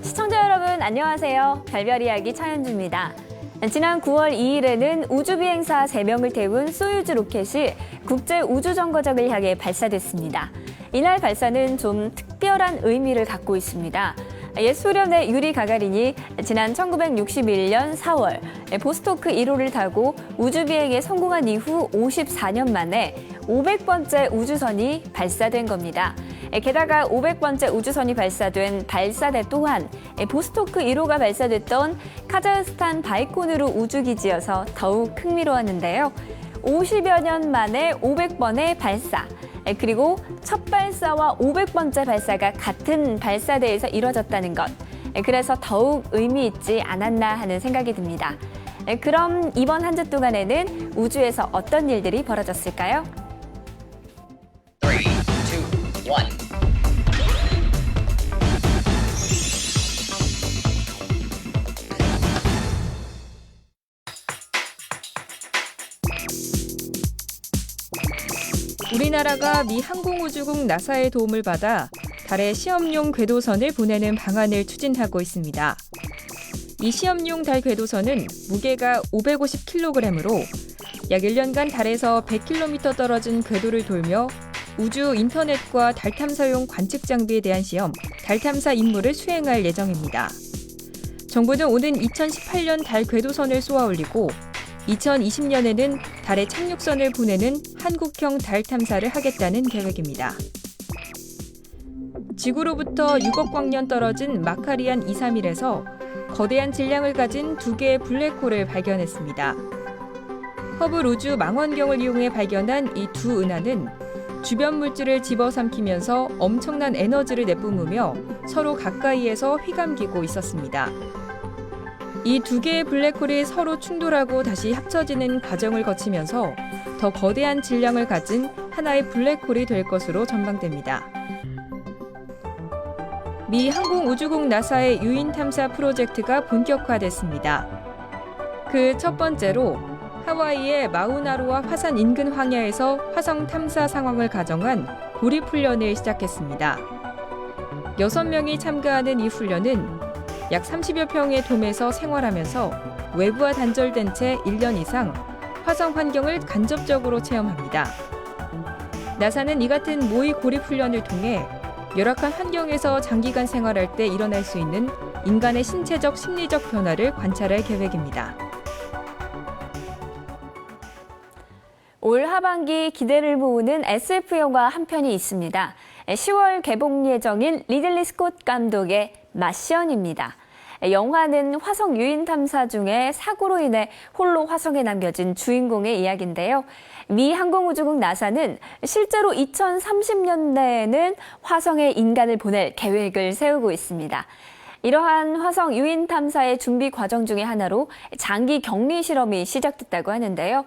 시청자 여러분 안녕하세요. 별별 이야기 차현주입니다. 지난 9월 2일에는 우주비행사 3명을 태운 소유즈 로켓이 국제우주정거장을 향해 발사됐습니다. 이날 발사는 좀 특별한 의미를 갖고 있습니다. 옛 소련의 유리 가가린이 지난 1961년 4월 보스토크 1호를 타고 우주비행에 성공한 이후 54년 만에 500번째 우주선이 발사된 겁니다. 게다가 500번째 우주선이 발사된 발사대 또한 보스토크 1호가 발사됐던 카자흐스탄 바이코누르 우주기지여서 더욱 흥미로웠는데요. 50여 년 만에 500번의 발사, 그리고 첫 발사와 500번째 발사가 같은 발사대에서 이뤄졌다는 것. 그래서 더욱 의미 있지 않았나 하는 생각이 듭니다. 그럼 이번 한 주 동안에는 우주에서 어떤 일들이 벌어졌을까요? 3, 2, 1. 우리나라가 미 항공우주국 나사의 도움을 받아 달에 시험용 궤도선을 보내는 방안을 추진하고 있습니다. 이 시험용 달 궤도선은 무게가 550kg으로 약 1년간 달에서 100km 떨어진 궤도를 돌며 우주 인터넷과 달 탐사용 관측 장비에 대한 시험, 달 탐사 임무를 수행할 예정입니다. 정부는 오는 2018년 달 궤도선을 쏘아 올리고 2020년에는 달에 착륙선을 보내는 한국형 달 탐사를 하겠다는 계획입니다. 지구로부터 6억 광년 떨어진 마카리안 231에서 거대한 질량을 가진 2개의 블랙홀을 발견했습니다. 허블 우주 망원경을 이용해 발견한 이 두 은하는 주변 물질을 집어삼키면서 엄청난 에너지를 내뿜으며 서로 가까이에서 휘감기고 있었습니다. 이 2개의 블랙홀이 서로 충돌하고 다시 합쳐지는 과정을 거치면서 더 거대한 질량을 가진 하나의 블랙홀이 될 것으로 전망됩니다. 미 항공우주국 나사의 유인 탐사 프로젝트가 본격화됐습니다. 그 첫 번째로 하와이의 마우나로아 화산 인근 황야에서 화성 탐사 상황을 가정한 고립 훈련을 시작했습니다. 6명이 참가하는 이 훈련은 약 30여 평의 돔에서 생활하면서 외부와 단절된 채 1년 이상 화성 환경을 간접적으로 체험합니다. 나사는 이 같은 모의 고립 훈련을 통해 열악한 환경에서 장기간 생활할 때 일어날 수 있는 인간의 신체적, 심리적 변화를 관찰할 계획입니다. 올 하반기 기대를 모으는 SF 영화 한 편이 있습니다. 10월 개봉 예정인 리들리 스콧 감독의 마시언입니다. 영화는 화성 유인 탐사 중에 사고로 인해 홀로 화성에 남겨진 주인공의 이야기인데요. 미 항공우주국 나사는 실제로 2030년대에는 화성에 인간을 보낼 계획을 세우고 있습니다. 이러한 화성 유인 탐사의 준비 과정 중에 하나로 장기 격리 실험이 시작됐다고 하는데요.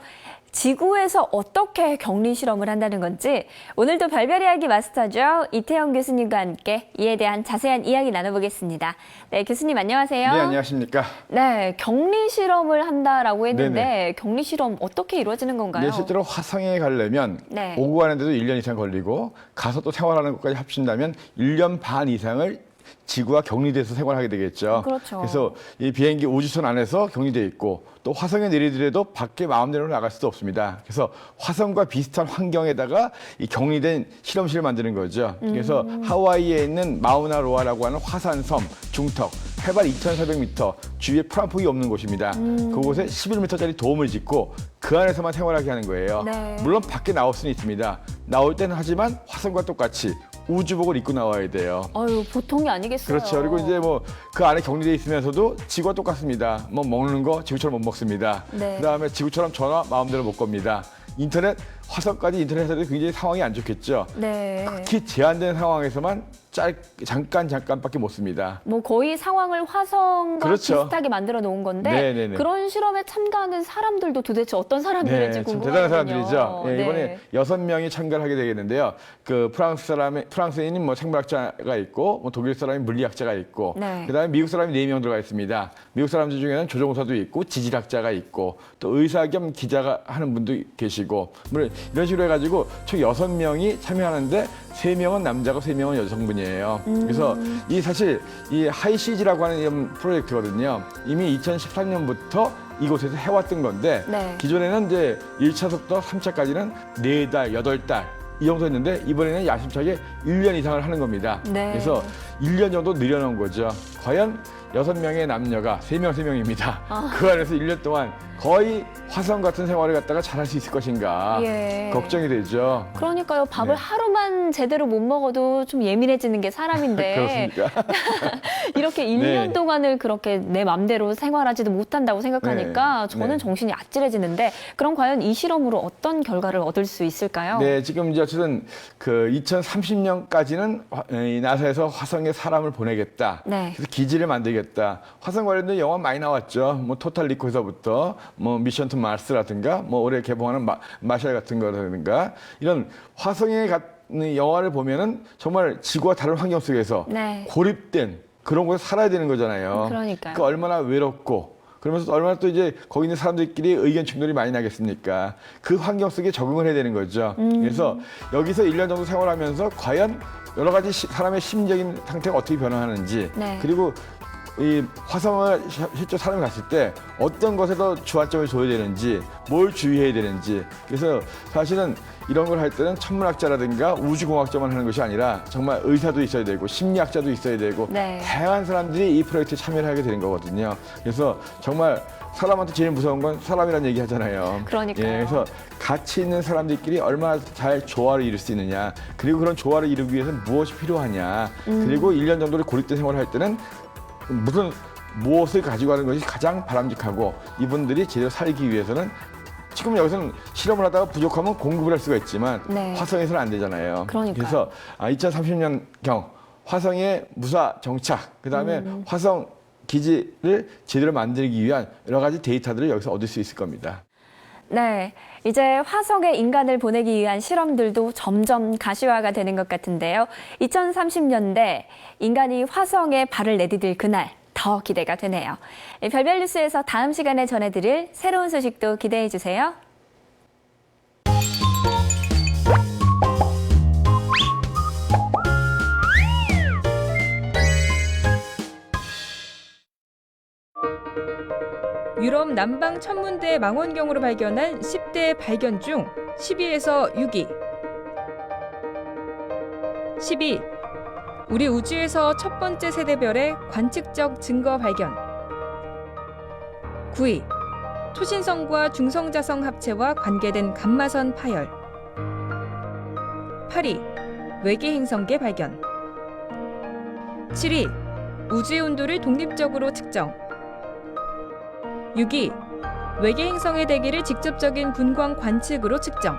지구에서 어떻게 격리 실험을 한다는 건지 오늘도 별별 이야기 마스터죠. 이태영 교수님과 함께 이에 대한 자세한 이야기 나눠보겠습니다. 네, 교수님 안녕하세요. 네, 안녕하십니까. 네, 격리 실험을 한다라고 했는데 네네. 격리 실험 어떻게 이루어지는 건가요? 네, 실제로 화성에 가려면 네. 오고 가는데도 1년 이상 걸리고 가서 또 생활하는 것까지 합친다면 1년 반 이상을 지구와 격리돼서 생활하게 되겠죠. 그렇죠. 그래서 이 비행기 우주선 안에서 격리돼 있고 또 화성에 내리더라도 밖에 마음대로 나갈 수도 없습니다. 그래서 화성과 비슷한 환경에다가 이 격리된 실험실을 만드는 거죠. 그래서 하와이에 있는 마우나로아라고 하는 화산섬 중턱 해발 2,400m 주위에 풀한폭이 없는 곳입니다. 그곳에 11m짜리 돔을 짓고 그 안에서만 생활하게 하는 거예요. 네. 물론 밖에 나올 수는 있습니다. 나올 때는 하지만 화성과 똑같이 우주복을 입고 나와야 돼요. 아유, 보통이 아니겠어요. 그렇죠. 그리고 이제 뭐 그 안에 격리돼 있으면서도 지구와 똑같습니다. 뭐 먹는 거 지구처럼 못 먹습니다. 네. 그다음에 지구처럼 전화 마음대로 못 겁니다. 인터넷 화성까지 인터넷에도 굉장히 상황이 안 좋겠죠. 네. 극히 제한된 상황에서만 잠깐밖에 못 씁니다. 뭐 거의 상황을 화성과 그렇죠. 비슷하게 만들어 놓은 건데 네네네. 그런 실험에 참가하는 사람들도 도대체 어떤 사람들인지 네, 참 궁금하거든요. 대단한 사람들이죠. 예, 네. 이번에 6명이 참가를 하게 되겠는데요. 그 프랑스인이 뭐 생물학자가 있고, 뭐 독일 사람이 물리학자가 있고, 네. 그다음에 미국 사람이 4명 들어가 있습니다. 미국 사람들 중에는 조종사도 있고, 지질학자가 있고, 또 의사 겸 기자가 하는 분도 계시고, 물론 이런 식으로 해가지고 총 6명이 참여하는데 3명은 남자고 3명은 여성분이에요. 그래서 이 사실 이 하이시즈라고 하는 이런 프로젝트거든요. 이미 2013년부터 이곳에서 해왔던 건데 네. 기존에는 이제 1차부터 3차까지는 4달, 8달 이 정도 했는데 이번에는 야심차게 1년 이상을 하는 겁니다. 네. 그래서 1년 정도 늘려놓은 거죠. 과연 6명의 남녀가 3명입니다. 그 안에서 1년 동안 거의 화성 같은 생활을 갖다가 잘할 수 있을 것인가 예. 걱정이 되죠. 그러니까요. 밥을 네. 하루만 제대로 못 먹어도 좀 예민해지는 게 사람인데 그렇습니까? 이렇게 1년 네. 동안을 그렇게 내 맘대로 생활하지도 못한다고 생각하니까 네. 저는 네. 정신이 아찔해지는데 그럼 과연 이 실험으로 어떤 결과를 얻을 수 있을까요? 네, 지금 이제 어쨌든 그 2030년까지는 이 나사에서 화성에 사람을 보내겠다. 네. 그래서 기지를 만들겠다. 화성 관련된 영화 많이 나왔죠. 뭐 토탈 리코에서부터 뭐 미션 투 마스라든가 뭐 올해 개봉하는 마샬 같은 거라든가 이런 화성에 같은 영화를 보면은 정말 지구와 다른 환경 속에서 네. 고립된 그런 곳에 살아야 되는 거잖아요. 그러니까요. 그 얼마나 외롭고 그러면서 얼마나 또 이제 거기 있는 사람들끼리 의견 충돌이 많이 나겠습니까? 그 환경 속에 적응을 해야 되는 거죠. 그래서 여기서 1년 정도 생활하면서 과연 여러 가지 사람의 심적인 상태가 어떻게 변화하는지 네. 그리고 이 화성을 실제 사람이 갔을 때 어떤 것에 더 주안점을 줘야 되는지 뭘 주의해야 되는지 그래서 사실은 이런 걸 할 때는 천문학자라든가 우주공학자만 하는 것이 아니라 정말 의사도 있어야 되고 심리학자도 있어야 되고 네. 다양한 사람들이 이 프로젝트에 참여를 하게 되는 거거든요. 그래서 정말 사람한테 제일 무서운 건 사람이라는 얘기 하잖아요. 그러니까요. 예, 그래서 같이 있는 사람들끼리 얼마나 잘 조화를 이룰 수 있느냐 그리고 그런 조화를 이루기 위해서는 무엇이 필요하냐 그리고 1년 정도를 고립된 생활을 할 때는 무엇을 가지고 가는 것이 가장 바람직하고 이분들이 제대로 살기 위해서는 지금 여기서는 실험을 하다가 부족하면 공급을 할 수가 있지만 네. 화성에서는 안 되잖아요. 그러니까요. 그래서 2030년경 화성의 무사 정착, 그다음에 화성 기지를 제대로 만들기 위한 여러 가지 데이터들을 여기서 얻을 수 있을 겁니다. 네, 이제 화성에 인간을 보내기 위한 실험들도 점점 가시화가 되는 것 같은데요. 2030년대 인간이 화성에 발을 내디딜 그날 더 기대가 되네요. 별별 뉴스에서 다음 시간에 전해드릴 새로운 소식도 기대해 주세요. 유럽 남방 천문대 망원경으로 발견한 10대 발견 중 10위에서 6위. 10위. 우리 우주에서 첫 번째 세대별의 관측적 증거 발견. 9위. 초신성과 중성자성 합체와 관계된 감마선 파열. 8위. 외계 행성계 발견. 7위. 우주의 온도를 독립적으로 측정. 6위. 외계 행성의 대기를 직접적인 분광 관측으로 측정.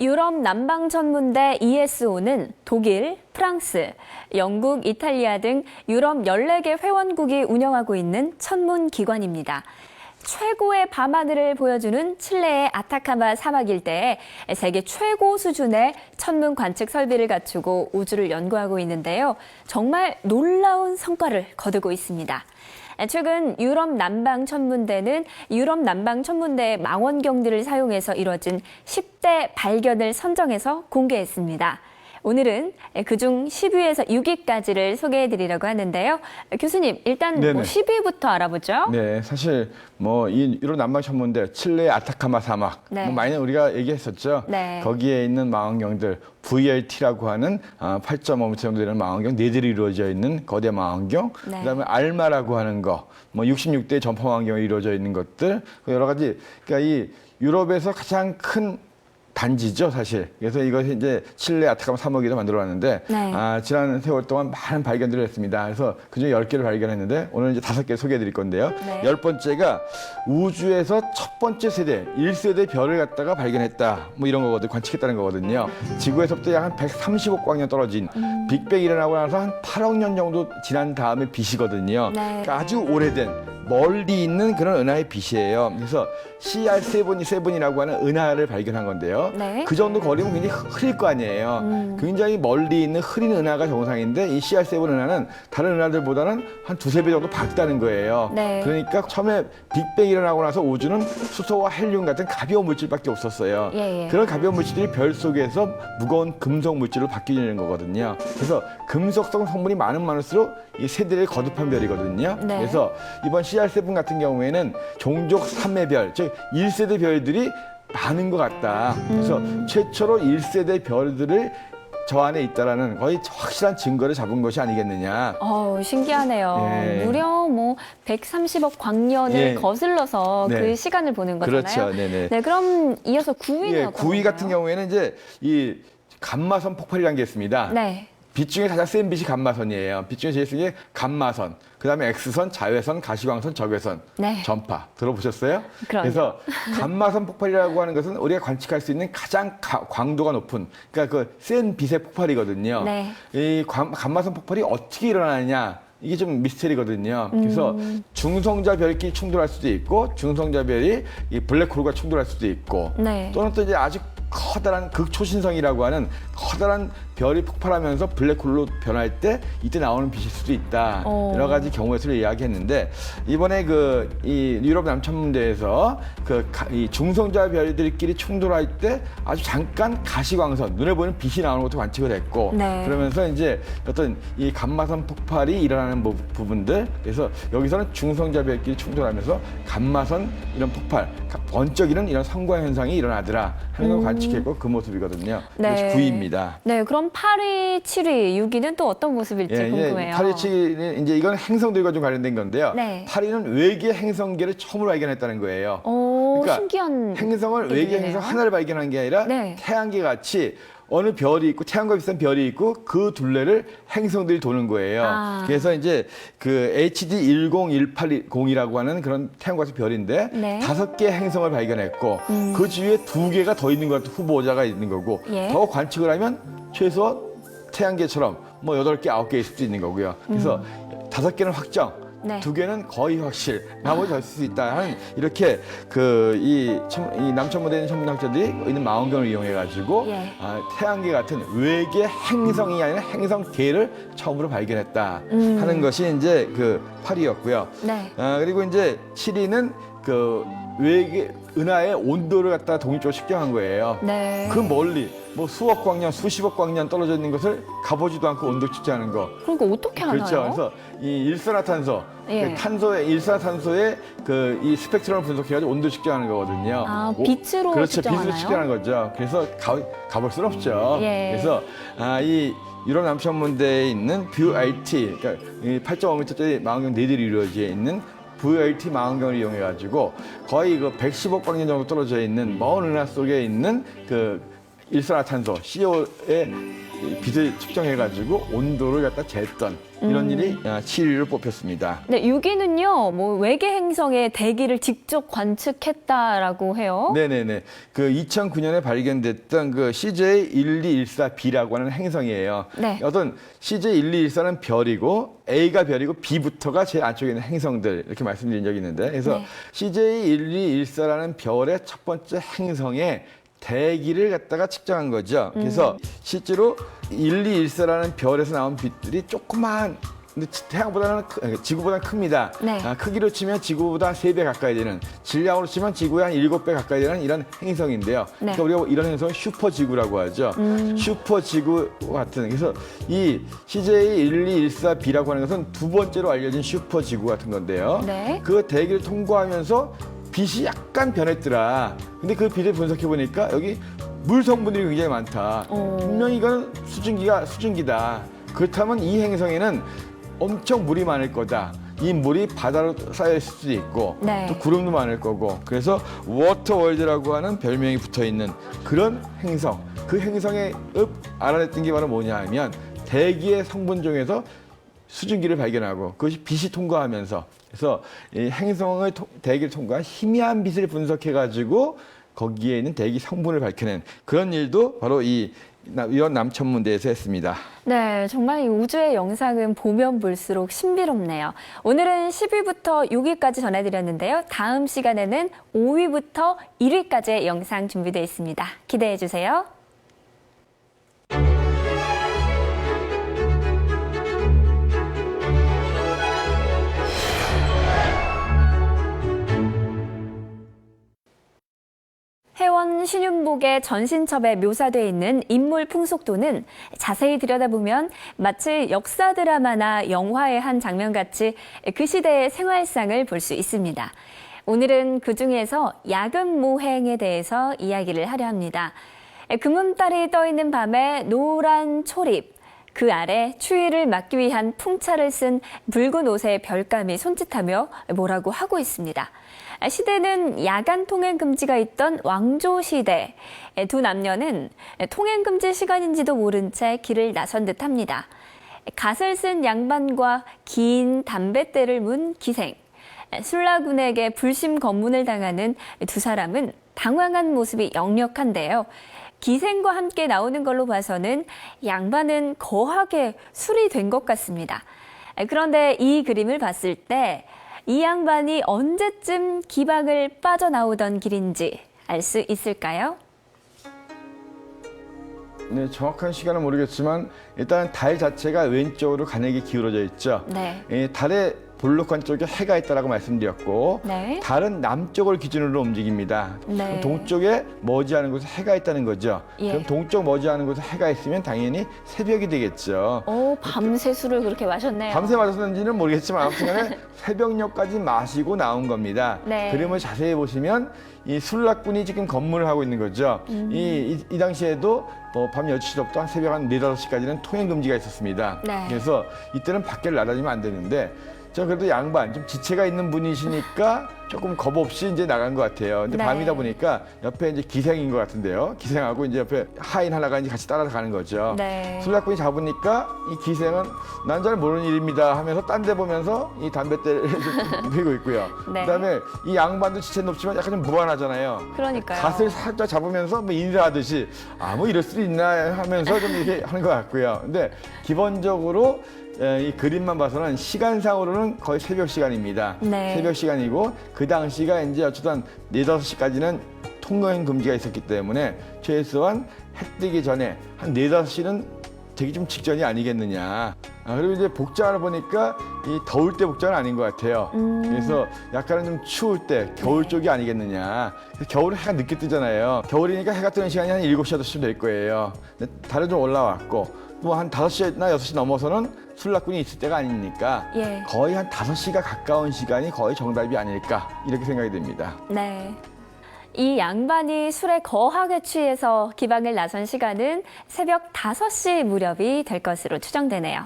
유럽 남방천문대 ESO는 독일, 프랑스, 영국, 이탈리아 등 유럽 14개 회원국이 운영하고 있는 천문기관입니다. 최고의 밤하늘을 보여주는 칠레의 아타카마 사막 일대에 세계 최고 수준의 천문 관측 설비를 갖추고 우주를 연구하고 있는데요. 정말 놀라운 성과를 거두고 있습니다. 최근 유럽 남방천문대는 유럽 남방천문대의 망원경들을 사용해서 이뤄진 10대 발견을 선정해서 공개했습니다. 오늘은 그중 10위에서 6위까지를 소개해드리려고 하는데요. 교수님, 일단 네네. 10위부터 알아보죠. 네, 사실 뭐 이 유럽 남방 천문대 칠레 아타카마 사막 네. 뭐 많이 우리가 얘기했었죠. 네. 거기에 있는 망원경들 VLT라고 하는 8.5m 정도 되는 망원경 4대로 이루어져 있는 거대 망원경, 네. 그다음에 알마라고 하는 거, 뭐 66대 전파 망원경이 이루어져 있는 것들 여러 가지. 그러니까 이 유럽에서 가장 큰 단지죠, 사실. 그래서 이것이 이제 칠레 아타카마 사막에서 만들어놨는데, 네. 지난 세월 동안 많은 발견들을 했습니다. 그래서 그중에 10개를 발견했는데, 오늘 이제 5개 소개해드릴 건데요. 네. 10번째가 우주에서 첫 번째 세대, 1세대 별을 갖다가 발견했다. 뭐 이런 거거든요. 관측했다는 거거든요. 지구에서부터 약 한 130억 광년 떨어진 빅뱅이 일어나고 나서 한 8억 년 정도 지난 다음에 빛이거든요. 네. 그러니까 아주 오래된 멀리 있는 그런 은하의 빛이에요. 그래서 CR7이라고 하는 은하를 발견한 건데요. 네. 그 정도 거리면 굉장히 흐릴 거 아니에요. 굉장히 멀리 있는 흐린 은하가 정상인데 이 CR7 은하는 다른 은하들보다는 한 두세 배 정도 밝다는 거예요. 네. 그러니까 처음에 빅뱅이 일어나고 나서 우주는 수소와 헬륨 같은 가벼운 물질밖에 없었어요. 예, 예. 그런 가벼운 물질들이 별 속에서 무거운 금속 물질로 바뀌는 거거든요. 그래서 금속성 성분이 많을수록 이 세대를 거듭한 별이거든요. 네. 그래서 이번 CR7 같은 경우에는 종족 3매별, 즉 1세대 별들이 많은 것 같다. 그래서 최초로 1세대 별들을 저 안에 있다라는 거의 확실한 증거를 잡은 것이 아니겠느냐. 신기하네요. 예. 무려 뭐 130억 광년을 예. 거슬러서 네. 그 시간을 보는 거잖아요. 그렇죠. 네네. 네, 그럼 이어서 9위는 예, 어떤 9위 같은 건가요? 경우에는 이제 이 감마선 폭발이라는 게 있습니다. 네. 빛 중에 가장 센 빛이 감마선이에요. 빛 중에 제일 센 게 감마선, 그다음에 X선, 자외선, 가시광선, 적외선, 네. 전파. 들어보셨어요? 그럼요. 그래서 감마선 폭발이라고 하는 것은 우리가 관측할 수 있는 가장 광도가 높은, 그러니까 그 센 빛의 폭발이거든요. 네. 이 감마선 폭발이 어떻게 일어나느냐? 이게 좀 미스테리거든요. 그래서 중성자 별끼리 충돌할 수도 있고, 중성자 별이 이 블랙홀과 충돌할 수도 있고, 네. 또는 또 이제 아주 커다란 극초신성이라고 하는 커다란 별이 폭발하면서 블랙홀로 변할 때 이때 나오는 빛일 수도 있다. 여러 가지 경우의 수를 이야기했는데 이번에 이 유럽 남천문대에서 이 중성자 별들끼리 충돌할 때 아주 잠깐 가시광선, 눈에 보이는 빛이 나오는 것도 관측을 했고 네. 그러면서 이제 어떤 이 감마선 폭발이 일어나는 부분들, 그래서 여기서는 중성자 별끼리 충돌하면서 감마선 이런 폭발, 번쩍이는 이런 성광 현상이 일어나더라 하는 걸 관측했고 그 모습이거든요. 네. 그래서 9위입니다. 네, 그럼 8위, 7위, 6위는 또 어떤 모습일지 궁금해요. 8위, 7위는 이제 이건 행성들과 좀 관련된 건데요. 네. 8위는 외계 행성계를 처음으로 발견했다는 거예요. 오, 그러니까 신기한 행성을 외계 얘기네요. 행성 하나를 발견한 게 아니라 네. 태양계 같이 어느 별이 있고 태양과 비슷한 별이 있고 그 둘레를 행성들이 도는 거예요. 아. 그래서 이제 그 HD 10180이라고 하는 그런 태양과 같은 별인데 네. 5개의 행성을 발견했고 그 주위에 2개가 더 있는 것 같은 후보자가 있는 거고 예. 더 관측을 하면 최소 태양계처럼 뭐 8개, 9개 있을 수 있는 거고요. 그래서 5개는 확정. 네. 2개는 거의 확실, 나머지 더 있을 수 있다 하는 이렇게 이 남천문대에 있는 천문학자들이 있는 망원경을 이용해가지고 예. 태양계 같은 외계 행성이 아니라 행성계를 처음으로 발견했다 하는 것이 이제 그 8위였고요. 네. 그리고 이제 7위는 그 외계 은하의 온도를 갖다 독립적으로 측정한 거예요. 네. 그 멀리 뭐 수억 광년, 수십억 광년 떨어져 있는 것을 가보지도 않고 온도 측정하는 거. 그러니까 어떻게 하나요? 그렇죠. 그래서 이 일산화탄소, 예. 일산화탄소의 이 스펙트럼을 분석해가지고 온도 측정하는 거거든요. 빛으로 그렇죠. 측정하나요? 빛으로 측정하는 거죠. 그래서 가볼 수는 없죠. 예. 그래서 이 유럽 남천문대에 있는 VRT, 그러니까 8.5m짜리 망원경 4대로 이루어져 있는 VRT 망원경을 이용해가지고 거의 110억 광년 정도 떨어져 있는 먼 은하 속에 있는 일산화탄소, CO의 빛을 측정해가지고 온도를 갖다 쟀던 이런 일이 7위로 뽑혔습니다. 네, 6위는요, 뭐 외계 행성의 대기를 직접 관측했다라고 해요. 네네네. 2009년에 발견됐던 CJ1214b라고 하는 행성이에요. 네. 어떤 CJ1214는 별이고 A가 별이고 B부터가 제일 안쪽에 있는 행성들 이렇게 말씀드린 적이 있는데, 그래서 네. CJ1214라는 별의 첫 번째 행성에 대기를 갖다가 측정한 거죠. 그래서 실제로 1214라는 별에서 나온 빛들이 조그만, 근데 지구보다는 큽니다. 네. 크기로 치면 지구보다 3배 가까이 되는, 질량으로 치면 지구의 한 7배 가까이 되는 이런 행성인데요. 네. 그러니까 우리가 이런 행성을 슈퍼지구라고 하죠. 슈퍼지구 같은, 그래서 이 CJ1214b라고 하는 것은 두 번째로 알려진 슈퍼지구 같은 건데요. 네. 그 대기를 통과하면서 빛이 약간 변했더라. 근데 그 빛을 분석해 보니까 여기 물 성분들이 굉장히 많다. 분명히 이건 수증기다. 그렇다면 이 행성에는 엄청 물이 많을 거다. 이 물이 바다로 쌓여 있을 수도 있고 네. 또 구름도 많을 거고, 그래서 워터월드라고 하는 별명이 붙어 있는 그런 행성. 그 행성에 알아냈던 게 바로 뭐냐 하면 대기의 성분 중에서 수증기를 발견하고 그것이 빛이 통과하면서, 그래서 이 행성의 대기를 통과한 희미한 빛을 분석해가지고 거기에 있는 대기 성분을 밝혀낸 그런 일도 바로 이원 남천문대에서 했습니다. 네, 정말 이 우주의 영상은 보면 볼수록 신비롭네요. 오늘은 10위부터 6위까지 전해드렸는데요. 다음 시간에는 5위부터 1위까지의 영상 준비되어 있습니다. 기대해 주세요. 해원 신윤복의 전신첩에 묘사되어 있는 인물 풍속도는 자세히 들여다보면 마치 역사 드라마나 영화의 한 장면같이 그 시대의 생활상을 볼 수 있습니다. 오늘은 그중에서 야금 모행에 대해서 이야기를 하려 합니다. 금음달이 떠있는 밤에 노란 초립, 그 아래 추위를 막기 위한 풍차를 쓴 붉은 옷의 별감이 손짓하며 뭐라고 하고 있습니다. 시대는 야간 통행 금지가 있던 왕조 시대. 두 남녀는 통행 금지 시간인지도 모른 채 길을 나선 듯합니다. 갓을 쓴 양반과 긴 담뱃대를 문 기생. 술라군에게 불심 검문을 당하는 두 사람은 당황한 모습이 역력한데요. 기생과 함께 나오는 걸로 봐서는 양반은 거하게 술이 된 것 같습니다. 그런데 이 그림을 봤을 때 이 양반이 언제쯤 기방을 빠져나오던 길인지 알 수 있을까요? 네, 정확한 시간은 모르겠지만 일단 달 자체가 왼쪽으로 가늘게 기울어져 있죠. 네. 달의 볼록한 쪽에 해가 있다라고 말씀드렸고 네. 달은 남쪽을 기준으로 움직입니다. 네. 그럼 동쪽에 머지않은 곳에 해가 있다는 거죠. 예. 그럼 동쪽 머지않은 곳에 해가 있으면 당연히 새벽이 되겠죠. 오, 밤새 술을 그렇게 마셨네요. 밤새 마셨는지는 모르겠지만 아무튼간에 새벽녘까지 마시고 나온 겁니다. 네. 그림을 자세히 보시면 이 술락군이 지금 검문을 하고 있는 거죠. 이 당시에도 밤 12시부터 한 새벽 한 4, 5시까지는 통행 금지가 있었습니다. 네. 그래서 이때는 밖을 나다니면 안 되는데 저 그래도 양반 좀 지체가 있는 분이시니까 조금 겁 없이 이제 나간 것 같아요. 근데 네. 밤이다 보니까 옆에 이제 기생인 것 같은데요. 기생하고 이제 옆에 하인 하나가 이제 같이 따라가는 거죠. 네. 술락군이 잡으니까 이 기생은 난 잘 모르는 일입니다 하면서 딴 데 보면서 이 담뱃대를 피고 있고요. 네. 그다음에 이 양반도 지체 높지만 약간 좀 무안하잖아요. 그러니까요. 갓을 살짝 잡으면서 뭐 인사하듯이 뭐 이럴 수도 있나 하면서 좀 이렇게 하는 것 같고요. 근데 기본적으로 이 그림만 봐서는 시간상으로는 거의 새벽 시간입니다. 네. 새벽 시간이고 그 당시가 이제 어쩌다 4, 5시까지는 통행 금지가 있었기 때문에 최소한 해 뜨기 전에 한 4, 5시는 되기 좀 직전이 아니겠느냐. 그리고 이제 복장을 보니까 이 더울 때 복장은 아닌 것 같아요. 그래서 약간은 좀 추울 때 겨울 쪽이 아니겠느냐. 겨울에 해가 늦게 뜨잖아요. 겨울이니까 해가 뜨는 시간이 한 7시, 8시쯤 될 거예요. 근데 달은 좀 올라왔고 또 한 5시나 6시 넘어서는 술락군이 있을 때가 아니니까 예. 거의 한 5시가 가까운 시간이 거의 정답이 아닐까 이렇게 생각이 됩니다. 네. 이 양반이 술에 거하게 취해서 기방을 나선 시간은 새벽 5시 무렵이 될 것으로 추정되네요.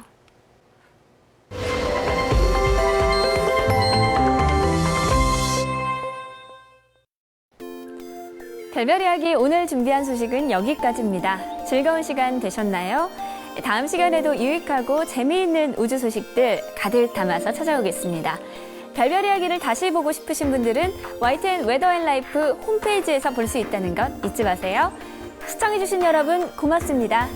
별별 이야기 오늘 준비한 소식은 여기까지입니다. 즐거운 시간 되셨나요? 다음 시간에도 유익하고 재미있는 우주 소식들 가득 담아서 찾아오겠습니다. 별별 이야기를 다시 보고 싶으신 분들은 YTN 웨더앤라이프 홈페이지에서 볼 수 있다는 것 잊지 마세요. 시청해주신 여러분 고맙습니다.